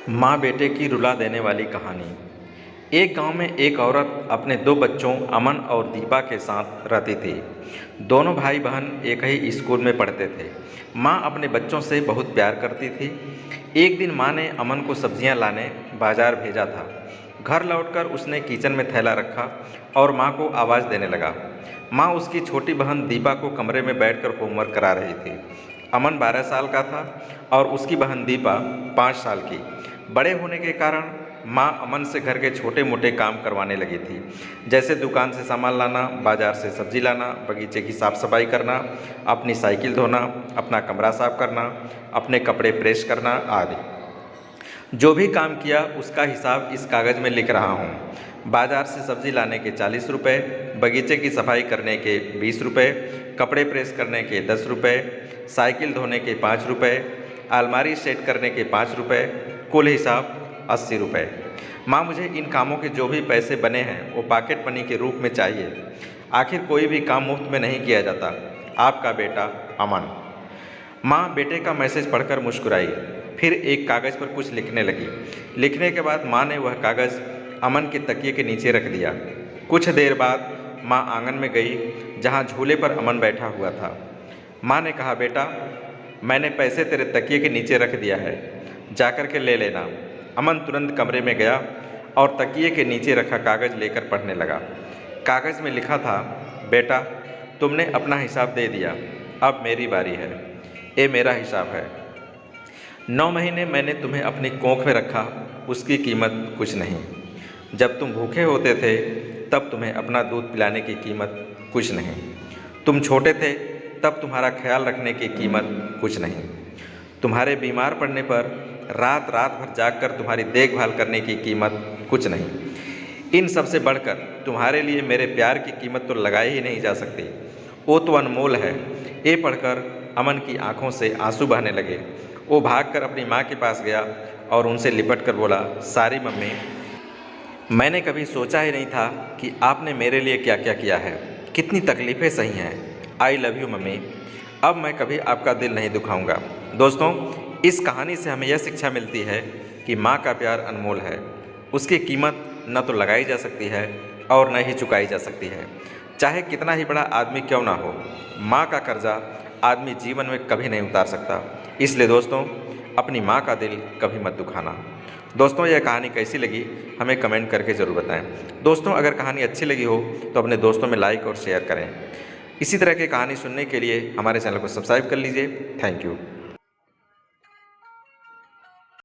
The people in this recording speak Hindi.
माँ बेटे की रुला देने वाली कहानी। एक गांव में एक औरत अपने दो बच्चों अमन और दीपा के साथ रहती थी। दोनों भाई बहन एक ही स्कूल में पढ़ते थे। माँ अपने बच्चों से बहुत प्यार करती थी। एक दिन माँ ने अमन को सब्जियां लाने बाजार भेजा था। घर लौटकर उसने किचन में थैला रखा और माँ को आवाज़ देने लगा। माँ उसकी छोटी बहन दीपा को कमरे में बैठकर होमवर्क करा रही थी। अमन 12 साल का था और उसकी बहन दीपा 5 साल की। बड़े होने के कारण माँ अमन से घर के छोटे मोटे काम करवाने लगी थी, जैसे दुकान से सामान लाना, बाजार से सब्जी लाना, बगीचे की साफ़ सफाई करना, अपनी साइकिल धोना, अपना कमरा साफ करना, अपने कपड़े प्रेस करना आदि। जो भी काम किया उसका हिसाब इस कागज़ में लिख रहा हूँ। बाजार से सब्जी लाने के 40 रुपये, बगीचे की सफाई करने के 20 रुपये, कपड़े प्रेस करने के 10 रुपये, साइकिल धोने के 5 रुपये, अलमारी सेट करने के 5 रुपये, कुल हिसाब 80 रुपये। माँ, मुझे इन कामों के जो भी पैसे बने हैं वो पॉकेट मनी के रूप में चाहिए। आखिर कोई भी काम मुफ्त में नहीं किया जाता। आपका बेटा अमन। माँ बेटे का मैसेज पढ़कर मुस्कुराई, फिर एक कागज़ पर कुछ लिखने लगी। लिखने के बाद माँ ने वह कागज़ अमन के तकिए के नीचे रख दिया। कुछ देर बाद माँ आंगन में गई, जहाँ झूले पर अमन बैठा हुआ था। माँ ने कहा, बेटा, मैंने पैसे तेरे तकिए के नीचे रख दिया है, जाकर के ले लेना। अमन तुरंत कमरे में गया और तकिए के नीचे रखा कागज़ लेकर पढ़ने लगा। कागज़ में लिखा था, बेटा, तुमने अपना हिसाब दे दिया, अब मेरी बारी है। ये मेरा हिसाब है। 9 महीने मैंने तुम्हें अपनी कोख में रखा, उसकी कीमत कुछ नहीं। जब तुम भूखे होते थे तब तुम्हें अपना दूध पिलाने की कीमत कुछ नहीं। तुम छोटे थे तब तुम्हारा ख्याल रखने की कीमत कुछ नहीं। तुम्हारे बीमार पड़ने पर रात रात भर जागकर तुम्हारी देखभाल करने की कीमत कुछ नहीं। इन सब से बढ़कर तुम्हारे लिए मेरे प्यार की कीमत तो लगाई ही नहीं जा सकती। वो तो अनमोल है। ये पढ़कर अमन की आंखों से आंसू बहने लगे। वो भागकर अपनी माँ के पास गया और उनसे लिपट कर बोला, सारी मम्मी, मैंने कभी सोचा ही नहीं था कि आपने मेरे लिए क्या क्या किया है, कितनी तकलीफ़ें सही हैं। I love you mummy. अब मैं कभी आपका दिल नहीं दुखाऊंगा। दोस्तों, इस कहानी से हमें यह शिक्षा मिलती है कि माँ का प्यार अनमोल है। उसकी कीमत न तो लगाई जा सकती है और न ही चुकाई जा सकती है। चाहे कितना ही बड़ा आदमी क्यों ना हो, माँ का कर्जा आदमी जीवन में कभी नहीं उतार सकता। इसलिए दोस्तों, अपनी माँ का दिल कभी मत दुखाना। दोस्तों, यह कहानी कैसी लगी हमें कमेंट करके ज़रूर बताएं। दोस्तों, अगर कहानी अच्छी लगी हो तो अपने दोस्तों में लाइक और शेयर करें। इसी तरह की कहानी सुनने के लिए हमारे चैनल को सब्सक्राइब कर लीजिए। Thank you.